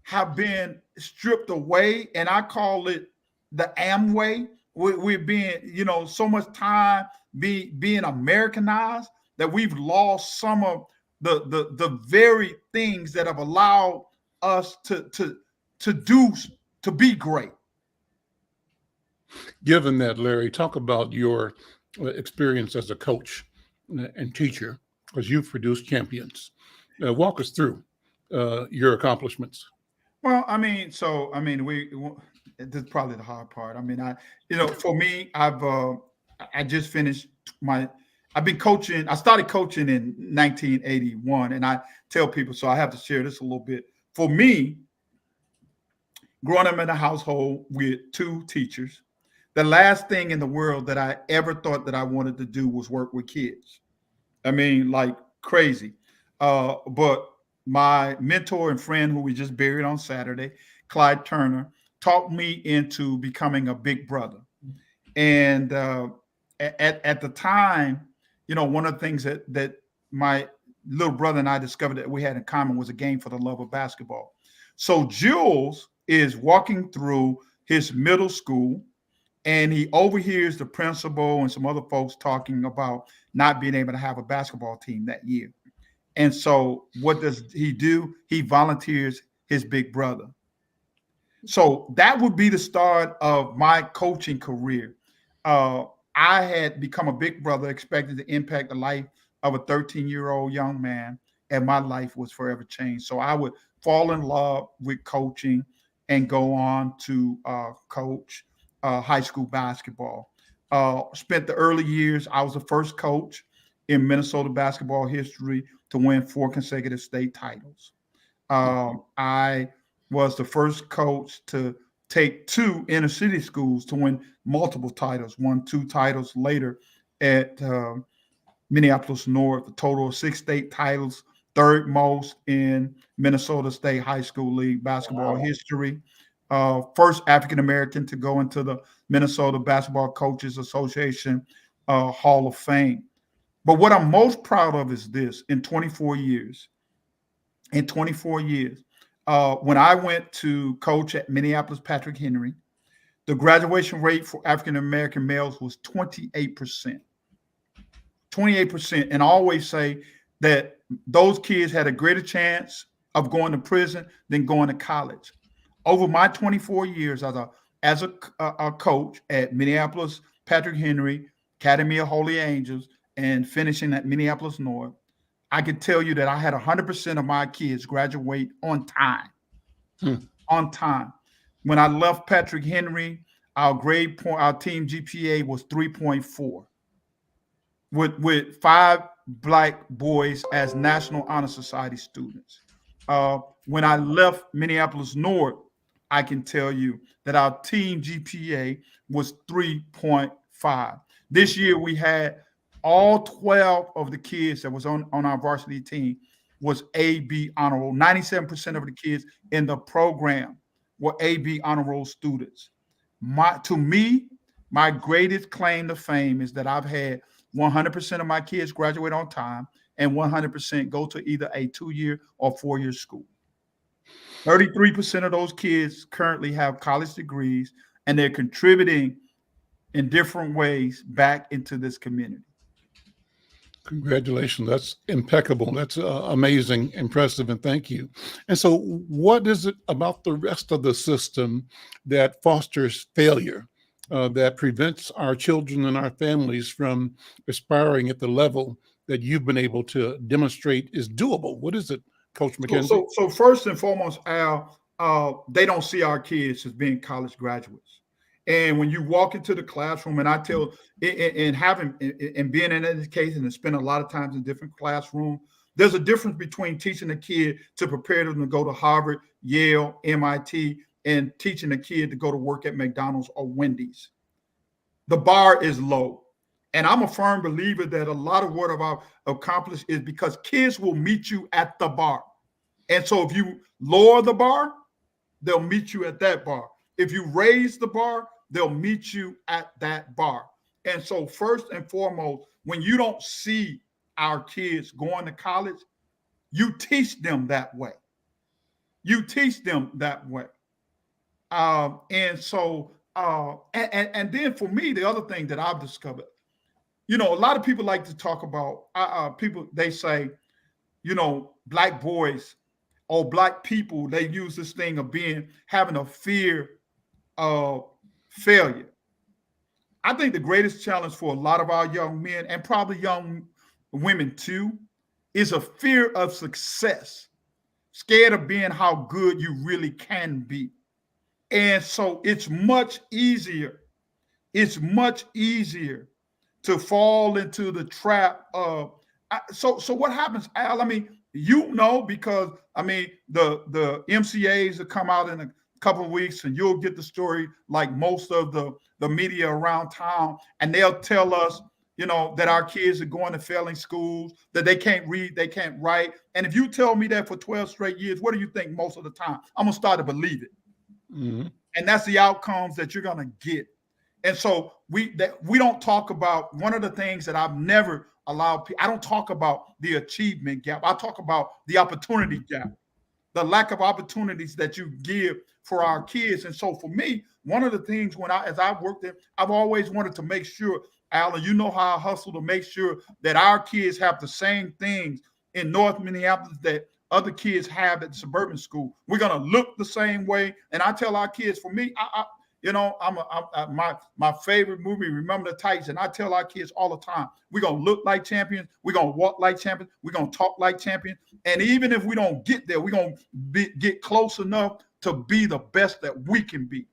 have been stripped away, and I call it the Amway. We're being, you know, so much time being Americanized that we've lost some of the very things that have allowed us to be great. Given that, Larry, talk about your experience as a coach and teacher, because you've produced champions. Walk us through your accomplishments. Well, I mean, this is probably the hard part. I mean, for me, I just finished I've been coaching. I started coaching in 1981, and I tell people, so I have to share this a little bit. For me, growing up in a household with 2 teachers, the last thing in the world that I ever thought that I wanted to do was work with kids. I mean, like crazy. But my mentor and friend who we just buried on Saturday, Clyde Turner, talked me into becoming a big brother. And at the time, one of the things that my little brother and I discovered that we had in common was a game for the love of basketball. So Jules is walking through his middle school, and he overhears the principal and some other folks talking about not being able to have a basketball team that year. And so what does he do? He volunteers his big brother. So that would be the start of my coaching career. I had become a big brother, expected to impact the life of a 13-year-old young man, and my life was forever changed. So I would fall in love with coaching and go on to coach high school basketball. Spent the early years, I was the first coach in Minnesota basketball history to win 4 consecutive state titles. I was the first coach to take 2 inner city schools to win multiple titles, won 2 titles later at Minneapolis North, a total of 6 state titles, third most in Minnesota State High School League basketball history. First African-American to go into the Minnesota Basketball Coaches Association Hall of Fame. But what I'm most proud of is this: in 24 years, when I went to coach at Minneapolis Patrick Henry, the graduation rate for African-American males was 28%. 28%. And I always say that those kids had a greater chance of going to prison than going to college. Over my 24 years as a coach at Minneapolis Patrick Henry, Academy of Holy Angels, and finishing at Minneapolis North, I could tell you that I had 100% of my kids graduate on time. On time. When I left Patrick Henry, our team GPA was 3.4, with 5 Black boys as National Honor Society students. When I left Minneapolis North, I can tell you that our team GPA was 3.5. This year we had all 12 of the kids that was on our varsity team was AB honor roll. 97% of the kids in the program were AB honor roll students. To me, my greatest claim to fame is that I've had 100% of my kids graduate on time and 100% go to either a 2-year or 4-year school. 33% of those kids currently have college degrees, and they're contributing in different ways back into this community. Congratulations. That's impeccable. That's amazing, impressive, and thank you. And so what is it about the rest of the system that fosters failure, that prevents our children and our families from aspiring at the level that you've been able to demonstrate is doable? What is it, Coach McKenzie? So first and foremost, Al, they don't see our kids as being college graduates. And when you walk into the classroom, and I tell, and being in education and spend a lot of times in different classrooms, there's a difference between teaching a kid to prepare them to go to Harvard, Yale, MIT, and teaching a kid to go to work at McDonald's or Wendy's. The bar is low. And I'm a firm believer that a lot of what I've accomplished is because kids will meet you at the bar. And so if you lower the bar, they'll meet you at that bar. If you raise the bar, they'll meet you at that bar. And so first and foremost, when you don't see our kids going to college, you teach them that way. You teach them that way. And then for me, the other thing that I've discovered, a lot of people like to talk about they say, Black boys or Black people, they use this thing of having a fear of failure. I think the greatest challenge for a lot of our young men, and probably young women too, is a fear of success, scared of being how good you really can be. And so it's much easier to fall into the trap of, so what happens, Al? I mean, because the MCAs will come out in a couple of weeks and you'll get the story like most of the media around town, and they'll tell us that our kids are going to failing schools, that they can't read, they can't write. And if you tell me that for 12 straight years, what do you think most of the time? I'm going to start to believe it. Mm-hmm. And that's the outcomes that you're going to get. And so we don't talk about, one of the things that I've never allowed people, I don't talk about the achievement gap. I talk about the opportunity gap, the lack of opportunities that you give for our kids. And so for me, one of the things as I worked there, I've always wanted to make sure, Alan, you know how I hustle to make sure that our kids have the same things in North Minneapolis that other kids have at the suburban school. We're going to look the same way. And I tell our kids, for me, my favorite movie, Remember the Titans, and I tell our kids all the time, we're going to look like champions, we're going to walk like champions, we're going to talk like champions. And even if we don't get there, we're going to get close enough to be the best that we can be.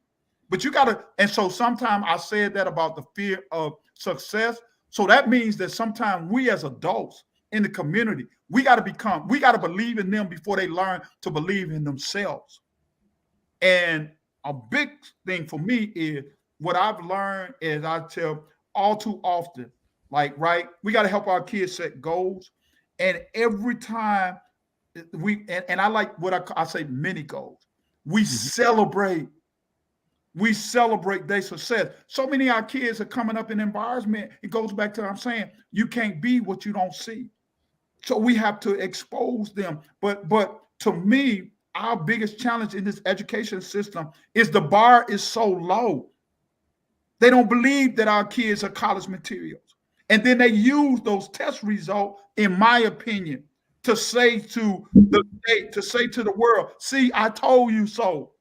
But you got to, and so sometimes I said that about the fear of success. So that means that sometimes we as adults in the community, we got to believe in them before they learn to believe in themselves. And a big thing for me is what I've learned is I tell all too often, we got to help our kids set goals. And every time and I like what I say mini goals, we celebrate their success. So many of our kids are coming up in environment. It goes back to what I'm saying, you can't be what you don't see. So we have to expose them. But to me, our biggest challenge in this education system is the bar is so low. They don't believe that our kids are college materials. And then they use those test results, in my opinion, to say to the state, to say to the world, see, I told you so.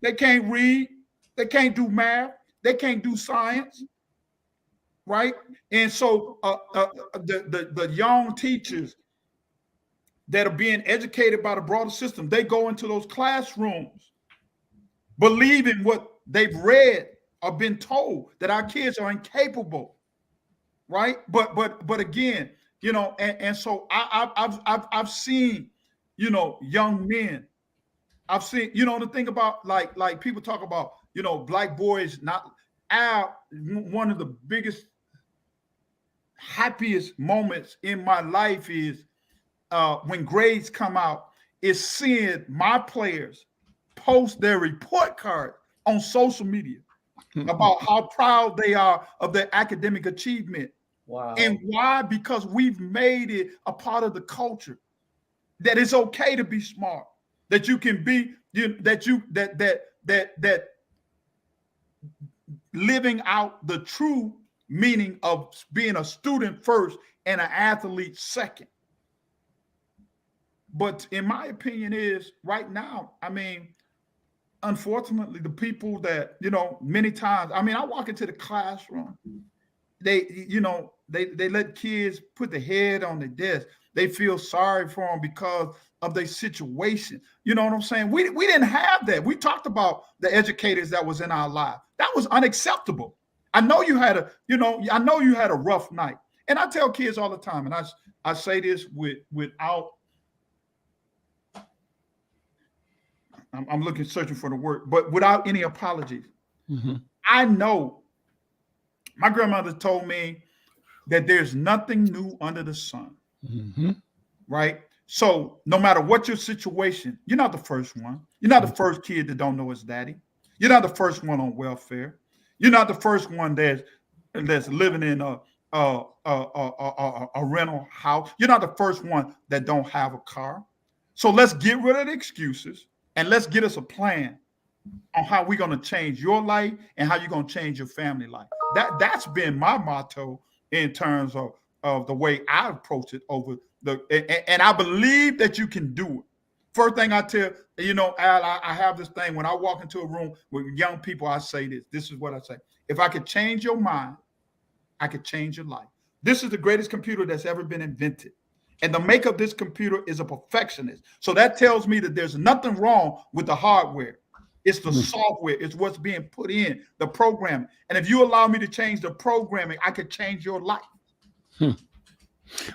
They can't read. They can't do math. They can't do science. Right? And so the young teachers that are being educated by the broader system, they go into those classrooms believing what they've read or been told, that our kids are incapable, right? But again, and so I've seen, young men. I've seen, the thing about like people talk about, black boys not one of the biggest, happiest moments in my life is when grades come out, is seeing my players post their report card on social media about how proud they are of their academic achievement. Wow. And why? Because we've made it a part of the culture that it's okay to be smart, that you can be, that living out the true meaning of being a student first and an athlete second. But in my opinion is right now, unfortunately, the people that, many times, I walk into the classroom, they let kids put their head on the desk. They feel sorry for them because of their situation. You know what I'm saying? We didn't have that. We talked about the educators that was in our life. That was unacceptable. I know you had a rough night. And I tell kids all the time, and I say this without, I'm searching for the word, but without any apologies. Mm-hmm. I know my grandmother told me that there's nothing new under the sun. Mm-hmm. Right? So no matter what your situation, you're not the first one. You're not the first kid that don't know his daddy. You're not the first one on welfare. You're not the first one that's living in a rental house. You're not the first one that don't have a car. So let's get rid of the excuses and let's get us a plan on how we're going to change your life and how you're going to change your family life. That's been my motto in terms of the way I approach it and I believe that you can do it. First thing I tell, Al, I have this thing when I walk into a room with young people, I say this. This is what I say. If I could change your mind, I could change your life. This is the greatest computer that's ever been invented. And the maker of this computer is a perfectionist. So that tells me that there's nothing wrong with the hardware. It's the software. It's what's being put in, the programming. And if you allow me to change the programming, I could change your life.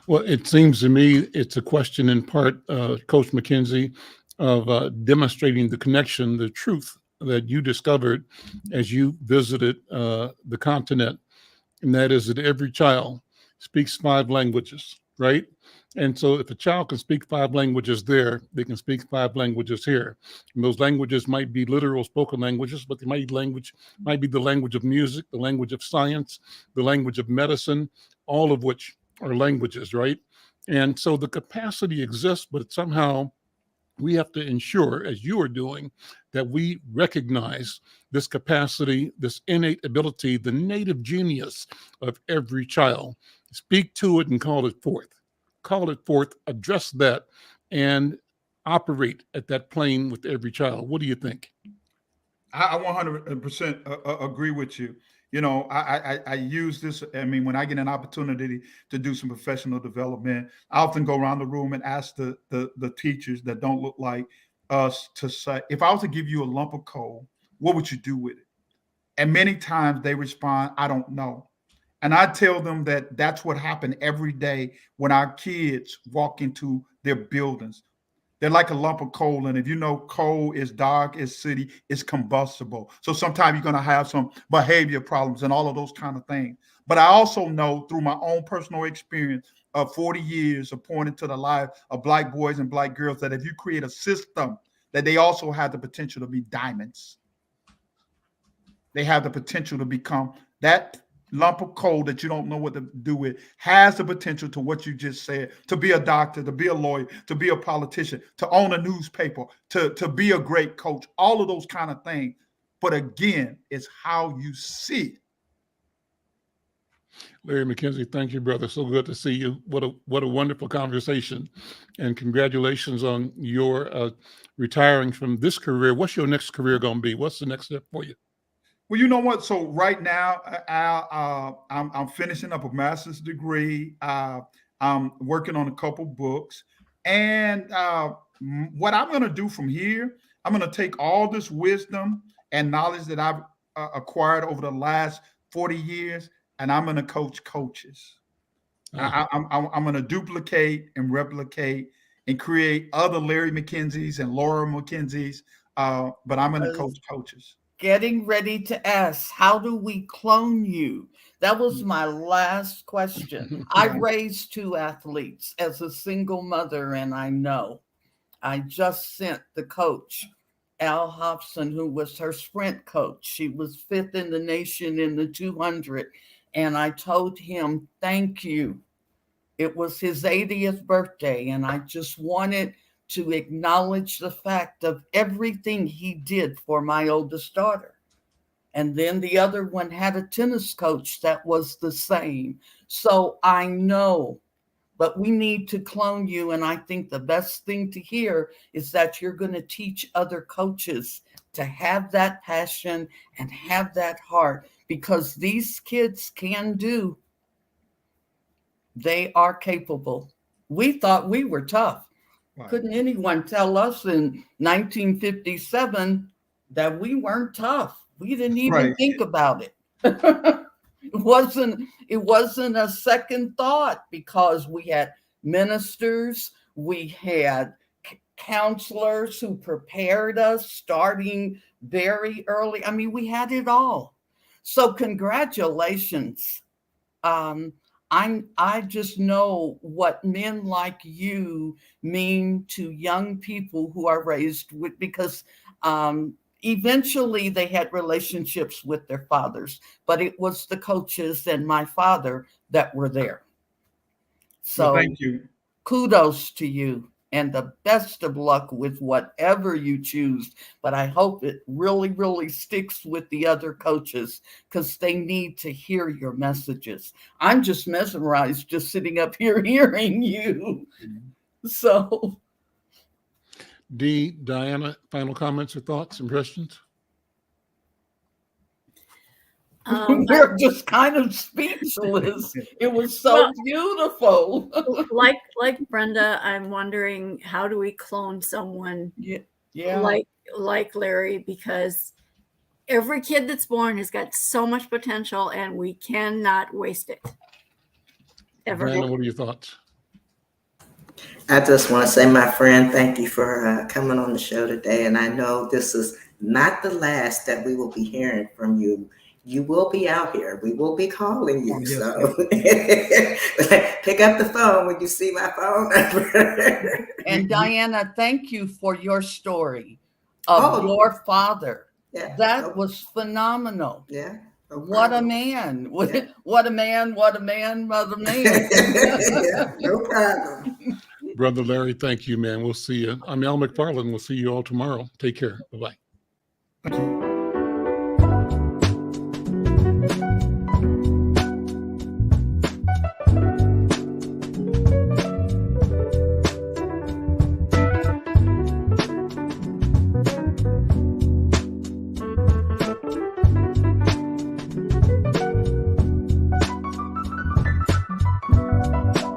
Well, it seems to me it's a question in part, Coach McKenzie, of demonstrating the connection, the truth that you discovered as you visited the continent and that is that every child speaks 5 languages, right? And so if a child can speak 5 languages there, they can speak 5 languages here. And those languages might be literal spoken languages, but they might be the language of music, the language of science, the language of medicine, all of which are languages, right? And so the capacity exists, but somehow we have to ensure, as you are doing, that we recognize this capacity, this innate ability, the native genius of every child. Speak to it and call it forth. Call it forth, address that, and operate at that plane with every child. What do you think? I 100% agree with you. You know, I use this. I mean, when I get an opportunity to do some professional development, I often go around the room and ask the teachers that don't look like us to say, if I was to give you a lump of coal, what would you do with it? And many times they respond, I don't know. And I tell them that that's what happened every day when our kids walk into their buildings. They're like a lump of coal. And if you know coal is dark, it's city, it's combustible. So sometimes you're going to have some behavior problems and all of those kind of things. But I also know through my own personal experience of 40 years of pointing to the life of Black boys and Black girls, that if you create a system, that they also have the potential to be diamonds. They have the potential to become that lump of coal that you don't know what to do with, has the potential to what you just said, to be a doctor, to be a lawyer, to be a politician, to own a newspaper, to be a great coach, all of those kind of things. But again, it's how you see it. Larry McKenzie, thank you, brother. So good to see you. What a wonderful conversation. And congratulations on your retiring from this career. What's your next career going to be? What's the next step for you? Well, you know what? So right now, I'm finishing up a master's degree. I'm working on a couple books. And what I'm going to do from here, I'm going to take all this wisdom and knowledge that I've acquired over the last 40 years, and I'm going to coach coaches. I'm going to duplicate and replicate and create other Larry McKenzies and Laura McKenzies, but I'm going to coach coaches. Getting ready to ask, how do we clone you? That was my last question. I raised 2 athletes as a single mother, and I know. I just sent the coach, Al Hobson, who was her sprint coach. She was 5th in the nation in the 200. And I told him, thank you. It was his 80th birthday, and I just wanted to acknowledge the fact of everything he did for my oldest daughter. And then the other one had a tennis coach that was the same. So I know, but we need to clone you. And I think the best thing to hear is that you're going to teach other coaches to have that passion and have that heart, because these kids can do. They are capable. We thought we were tough. Right. Couldn't anyone tell us in 1957 that we weren't tough? We didn't even think about it. It wasn't a second thought, because we had ministers, we had counselors who prepared us starting very early. I mean, we had it all. So congratulations. I just know what men like you mean to young people who are raised with, because eventually they had relationships with their fathers, but it was the coaches and my father that were there. So well, thank you. Kudos to you, and the best of luck with whatever you choose. But I hope it really, really sticks with the other coaches, because they need to hear your messages. I'm just mesmerized just sitting up here hearing you. So. Diana, final comments or thoughts, impressions? We're just kind of speechless. It was so beautiful. like Brenda, I'm wondering, how do we clone someone like Larry? Because every kid that's born has got so much potential, and we cannot waste it. Ever. Brenda, what are your thoughts? I just want to say, my friend, thank you for coming on the show today. And I know this is not the last that we will be hearing from you. you will be out here. We will be calling you. Oh, yes, So pick up the phone when you see my phone number. And Diana, thank you for your story of your father. Yeah. That was phenomenal. Yeah. No What a problem. man. Yeah. What a man, what a man, what a man. Yeah, no problem. Brother Larry, thank you, man. We'll see you. I'm Al McFarlane. We'll see you all tomorrow. Take care. Bye-bye. Thank you.